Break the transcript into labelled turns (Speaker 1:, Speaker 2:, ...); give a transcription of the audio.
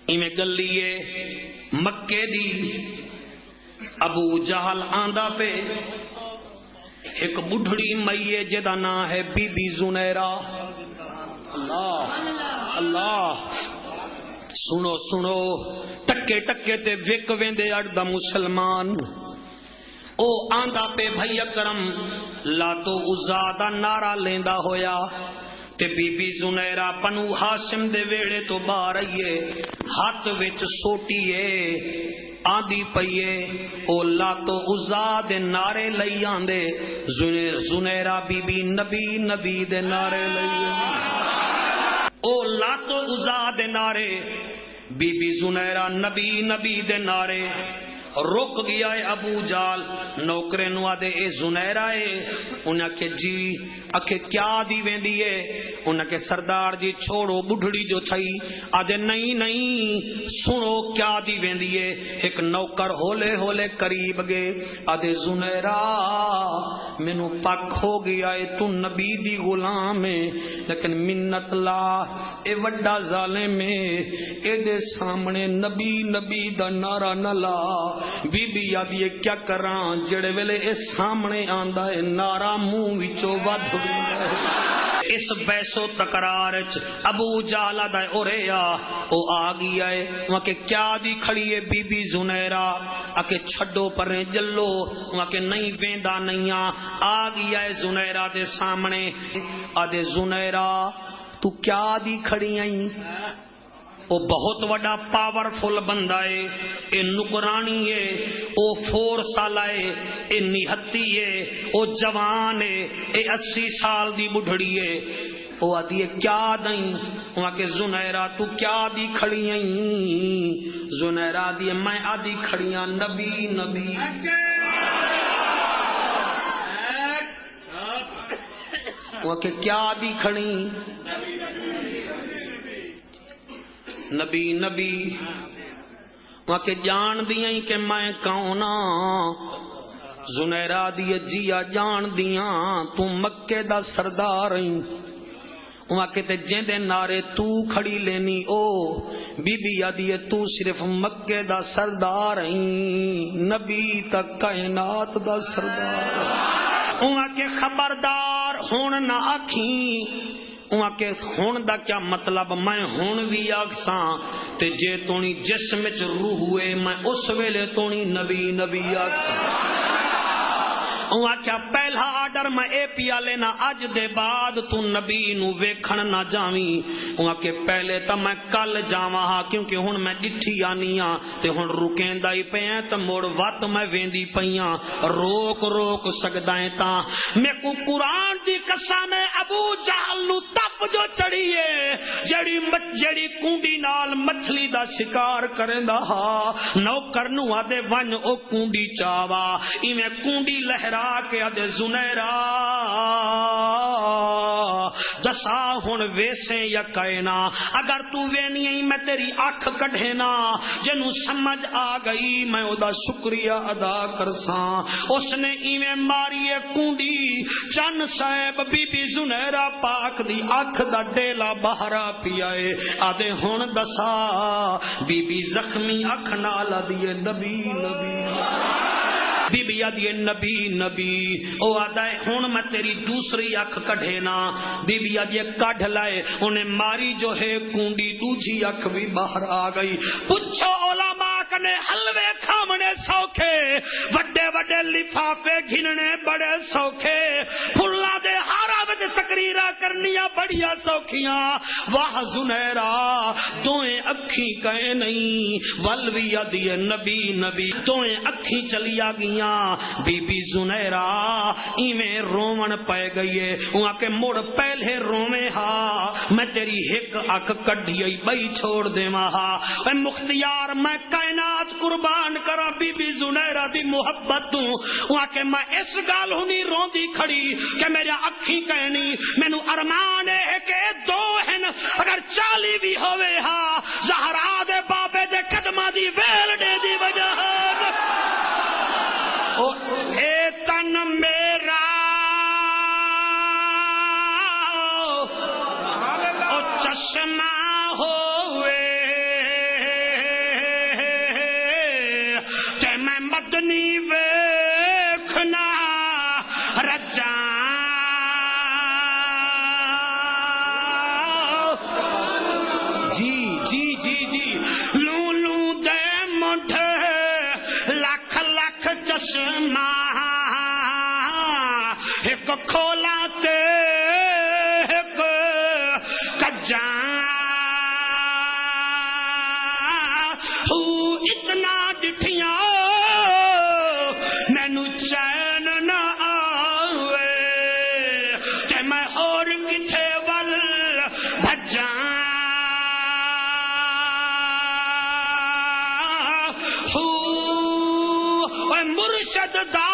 Speaker 1: ایویں گلیے مکے دی ابو جہل آندا پہ ایک بڑھڑی مئیے جدا نا ہے بی بی زنیرہ. اللہ اللہ سنو سنو ٹکے ٹکے تے وک ویندے اڑدا مسلمان او آندا پہ بھئی اکرم لاتو عزا دا نعرہ لیندا ہویا تے بی بی زنیرہ بنو ہاشم دے ویڑے تو باہر آئیے ہاتھ وچ سوٹیے آندی پئیے او لاتو عزا دے نعرے لئی آندے زنیرہ بی بی نبی نبی دے نعرے لئی او لاتو عزا دے نعرے بی بی زنیرہ نبی نبی دے نعرے. رک گیا ہے ابو جال نوکرے نو آدے اے زنیرہ ہے انہاں کے جی اکھے کیا دی ویندی ہے انہاں کے سردار جی چھوڑو بڑھڑی جو تھئی آدے نہیں نہیں سنو کیا دی ویندی ہے. ایک نوکر ہولے ہولے قریب گئے آدے زنیرہ مینوں پک ہو گیا ہے تو نبی دی غلام ہے لیکن منت لا اے وڈا ظالم ہے اے دے سامنے نبی نبی دا نعرہ نہ لا. بی بی آدھی کیا کراں جڑے ویلے اس سامنے آندا ہے نعرہ منہ وچوں ود ویندا ہے. اس بیسو تکرار وچ ابو جہل دا اوریا او آ گیا ہے وہاں کہ کیا دی کھڑی ہے بی بی زنیرہ اکے چھڈو پرے جلو وہاں کہ نہیں ویندا نہیں آ گیا ہے زنیرہ دے سامنے آدے زنیرہ تو کیا دی کھڑی آئی او بہت وڈا پاورفل بندہ ہے اے نکرانی ہے او فورس والا ہے اے نہتی ہے او جوان ہے اے 80 سال دی بڑھڑی ہے او آدھی ہے کیا دیں وہاں کہ زنیرہ تو کیا دی کھڑی ہیں زنیرہ آدھی ہے میں آدھی کھڑیاں نبی نبی وہاں کہ کیا دی کھڑی نبی نبی وہاں کہ جان دیاں کہ میں کون زنیرہ دی جیا جان دیاں تو مکے دا سردار ہیں وہاں کہ تے جیندے نعرے تو کھڑی لینی او بی بی آدھی تو صرف مکے دا سردار ہیں نبی تک کائنات دا سردار وہاں کہ خبردار ہون نہ آکھیں وہاں کہ ہون دا کیا مطلب میں ہون بھی آکساں تے جے تونی جسم وچ روح ہوئے میں اس ویلے تونی نبی نبی آکساں. وہاں کیا پہلا آرڈر میں اے پیا لینا اج دے بعد تو نبی نو ویکھن نہ جاویں وہاں کہ پہلے تا میں کل جاواں ہاں کیونکہ ہن میں ڈٹھی آنی ہاں تے ہن رکیندا ہی پیاں تے مڑ وت میں ویندی پیاں روک روک سکدا ہے تا میں کو قرآن دی قسم ہے ابو جہل نو تپ جو چڑھی ہے جڑی کونڈی نال مچھلی دا شکار کریندا ہا نوکر نو آدے ون او کونڈی چاوا ایویں کونڈی لہرا کے آدھے زنیرہ دسا ہن ویسے یا کائنا اگر تو وینی ہی میں تیری آنکھ کڈھینا جنوں سمجھ آ گئی میں او دا شکریہ ادا کرساں. اس نے ایویں ماریے کونڈی چن صاحب بی بی زنیرہ پاک دی آنکھ دا ڈیلا باہر پیائے آدھے ہن دسا بی بی زخمی آنکھ نال آدھے نبی نبی بی بی آدھی نبی نبی او آدھا ہے ہن میں تیری دوسری اکھ کڈھینا بی بی آدھی کڈھ لائے انہیں ماری جو ہے کونڈی دوجی اکھ بھی باہر آ گئی. پوچھو علماء کنے حلوے کھامنے سوکھے وڈے وڈے لفافے گھننے بڑے سوکھے پھلا دے ہارا وچ تقریرا کرنیاں بڑیاں سوکھیاں واہ زنیرہ دوئیں اکھی کہے نہیں ولوی آدھی نبی نبی دوئیں اکھی چلیا گیاں. بی بی زنیرہ ایویں رومن پے گئی ہے وہاں کے مڑ پہلے رومے ہا میں تیری ایک اکھ کڈھی بئی چھوڑ دیواں ہا اے مختیار میں کائنات قربان کرا بی بی زنیرہ دی محبت تو وہاں کے میں اس گال ہونی روندی کھڑی کہ میرا اکھی کہنی مینوں ارمان ہے کہ دو ہیں اگر 40 بھی ہوئے ہا زہرا دے بابے دے قدماں دی ویل دے دی وجہ اے تن میرا او چشمہ ہوئے مدنی ویکھنا رجا جی جی جی جی لولو دے مٹھے لکھ لکھ چشمہ ایک کھولا تے ایک کجا اتنا ڈٹھیاں مینو چین نہ آوے کہ میں اور کتھے ول بھجاں مرشد دا